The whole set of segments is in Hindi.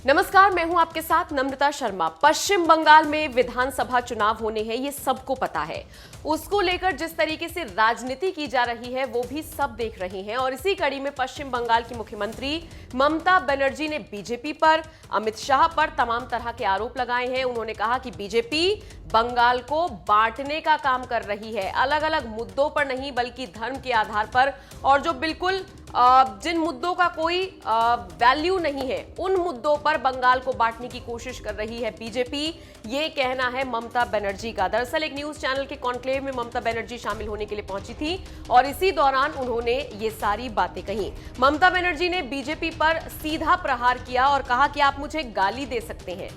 नमस्कार, मैं हूं आपके साथ नम्रता शर्मा। पश्चिम बंगाल में विधानसभा चुनाव होने हैं, ये सबको पता है। उसको लेकर जिस तरीके से राजनीति की जा रही है वो भी सब देख रहे हैं और इसी कड़ी में पश्चिम बंगाल की मुख्यमंत्री ममता बनर्जी ने बीजेपी पर, अमित शाह पर तमाम तरह के आरोप लगाए हैं। उन्होंने कहा कि बीजेपी बंगाल को बांटने का काम कर रही है, अलग अलग मुद्दों पर नहीं बल्कि धर्म के आधार पर, और जो बिल्कुल जिन मुद्दों का कोई वैल्यू नहीं है उन मुद्दों पर बंगाल को बांटने की कोशिश कर रही है बीजेपी। ये कहना है ममता बनर्जी का। दरअसल एक न्यूज चैनल के कॉन्क्लेव में ममता बनर्जी शामिल होने के लिए पहुंची थी और इसी दौरान उन्होंने ये सारी बातें कही। ममता बनर्जी ने बीजेपी पर सीधा प्रहार किया और कहा कि आप मुझे गाली दे सकते हैं,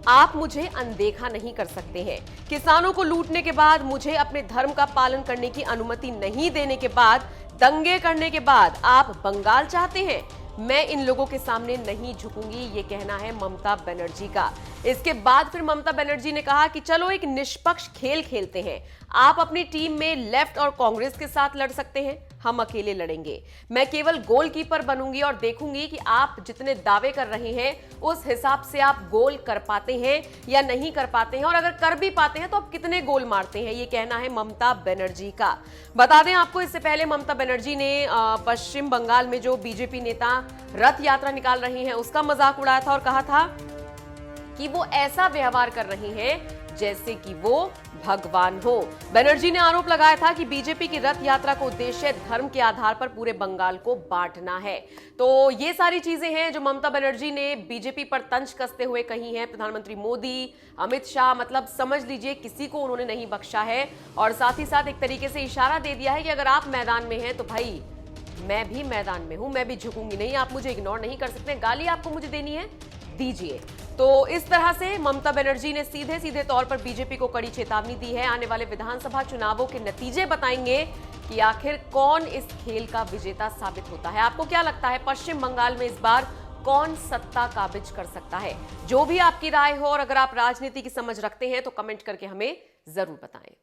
आप मुझे अनदेखा नहीं कर सकते हैं। किसानों को लूटने के बाद, मुझे अपने धर्म का पालन करने की अनुमति नहीं देने के बाद, दंगे करने के बाद आप बंगाल चाहते हैं। मैं इन लोगों के सामने नहीं झुकूंगी, ये कहना है ममता बनर्जी का। इसके बाद फिर ममता बनर्जी ने कहा कि चलो एक निष्पक्ष खेल खेलते हैं। आप अपनी टीम में लेफ्ट और कांग्रेस के साथ लड़ सकते हैं, हम अकेले लड़ेंगे। मैं केवल गोलकीपर बनूंगी और देखूंगी कि आप जितने दावे कर रहे हैं उस हिसाब से आप गोल कर पाते हैं या नहीं कर पाते हैं, और अगर कर भी पाते हैं तो आप कितने गोल मारते हैं। ये कहना है ममता बनर्जी का। बता दें आपको, इससे पहले ममता बनर्जी ने पश्चिम बंगाल में जो बीजेपी नेता रथ यात्रा निकाल रहे हैं उसका मजाक उड़ाया था और कहा था कि वो ऐसा व्यवहार कर रही हैं जैसे कि वो भगवान हो। बनर्जी ने आरोप लगाया था कि बीजेपी की रथ यात्रा का उद्देश्य धर्म के आधार पर पूरे बंगाल को बांटना है। तो ये सारी चीजें हैं जो ममता बनर्जी ने बीजेपी पर तंज कसते हुए कही हैं। प्रधानमंत्री मोदी, अमित शाह, मतलब समझ लीजिए किसी को उन्होंने नहीं बख्शा है और साथ ही साथ एक तरीके से इशारा दे दिया है कि अगर आप मैदान में हैं तो भाई मैं भी मैदान में हूं, मैं भी झुकूंगी नहीं, आप मुझे इग्नोर नहीं कर सकते। गाली आपको मुझे देनी है, दीजिए। तो इस तरह से ममता बनर्जी ने सीधे सीधे तौर पर बीजेपी को कड़ी चेतावनी दी है। आने वाले विधानसभा चुनावों के नतीजे बताएंगे कि आखिर कौन इस खेल का विजेता साबित होता है। आपको क्या लगता है, पश्चिम बंगाल में इस बार कौन सत्ता काबिज कर सकता है? जो भी आपकी राय हो और अगर आप राजनीति की समझ रखते हैं तो कमेंट करके हमें जरूर बताएं।